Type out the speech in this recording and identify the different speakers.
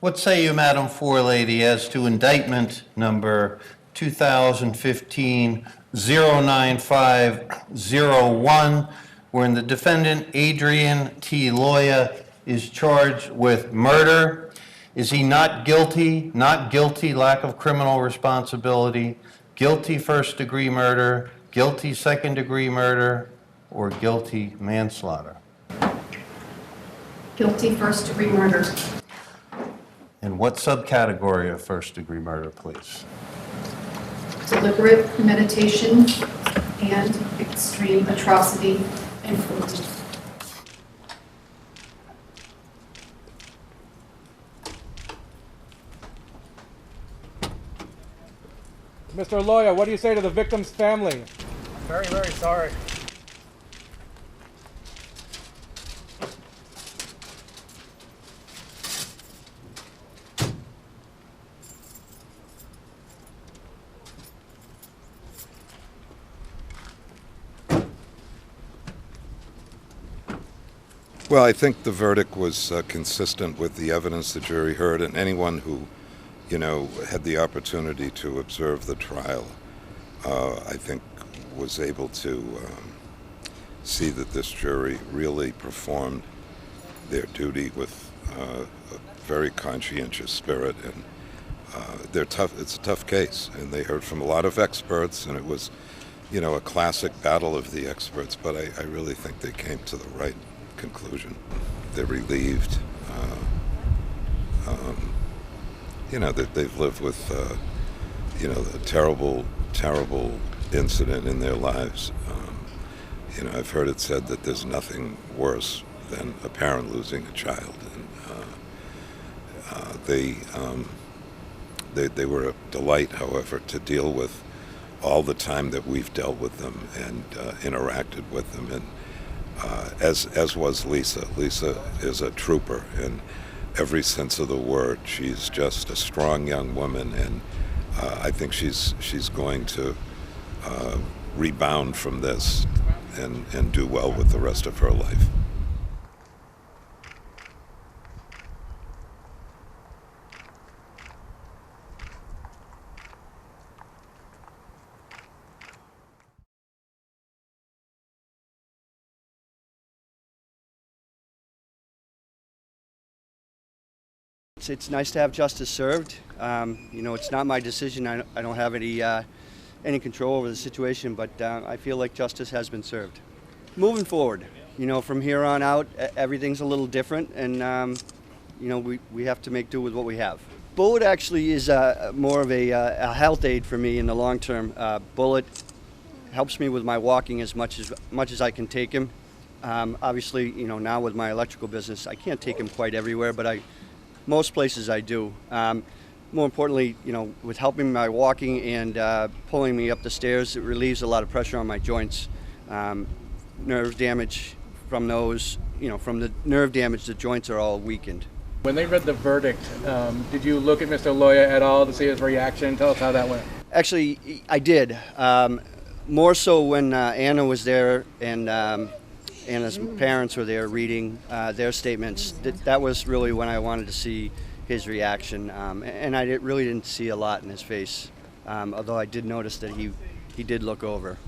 Speaker 1: What say you, Madam Forelady, as to indictment number 2015-09501, wherein the defendant, Adrian T. Loya, is charged with murder? Is he not guilty? Not guilty, lack of criminal responsibility, guilty first-degree murder, guilty second-degree murder, or guilty manslaughter?
Speaker 2: Guilty first-degree murder.
Speaker 1: And what subcategory of first-degree murder, please?
Speaker 2: Deliberate premeditation and extreme atrocity and cruelty.
Speaker 3: Mr. Loya, what do you say to the victim's family?
Speaker 4: I'm very, very sorry.
Speaker 5: Well, I think the verdict was consistent with the evidence the jury heard, and anyone who, had the opportunity to observe the trial, I think was able to see that this jury really performed their duty with a very conscientious spirit, and they're tough. It's a tough case, and they heard from a lot of experts, and it was, a classic battle of the experts. But I really think they came to the right conclusion. They're relieved, that they've lived with, a terrible, terrible incident in their lives. I've heard it said that there's nothing worse than a parent losing a child, and they were a delight, however, to deal with all the time that we've dealt with them and interacted with them, and as was Lisa. Lisa is a trooper in every sense of the word. She's just a strong young woman, and I think she's going to rebound from this and do well with the rest of her life.
Speaker 6: It's nice to have justice served. It's not my decision. I don't have any control over the situation, but I feel like justice has been served. Moving forward, from here on out, everything's a little different, and we have to make do with what we have. Bullet actually is more of a health aid for me in the long term. Bullet helps me with my walking as much as I can take him. Obviously, now with my electrical business, I can't take him quite everywhere, but most places I do. More importantly, with helping my walking and pulling me up the stairs, it relieves a lot of pressure on my joints. Nerve damage from those, from the nerve damage, the joints are all weakened.
Speaker 3: When they read the verdict, did you look at Mr. Loya at all to see his reaction? Tell us how that went.
Speaker 6: Actually, I did. More so when Anna was there and Anna's parents were there reading their statements. That was really when I wanted to see his reaction, and I really didn't see a lot in his face, although I did notice that he did look over.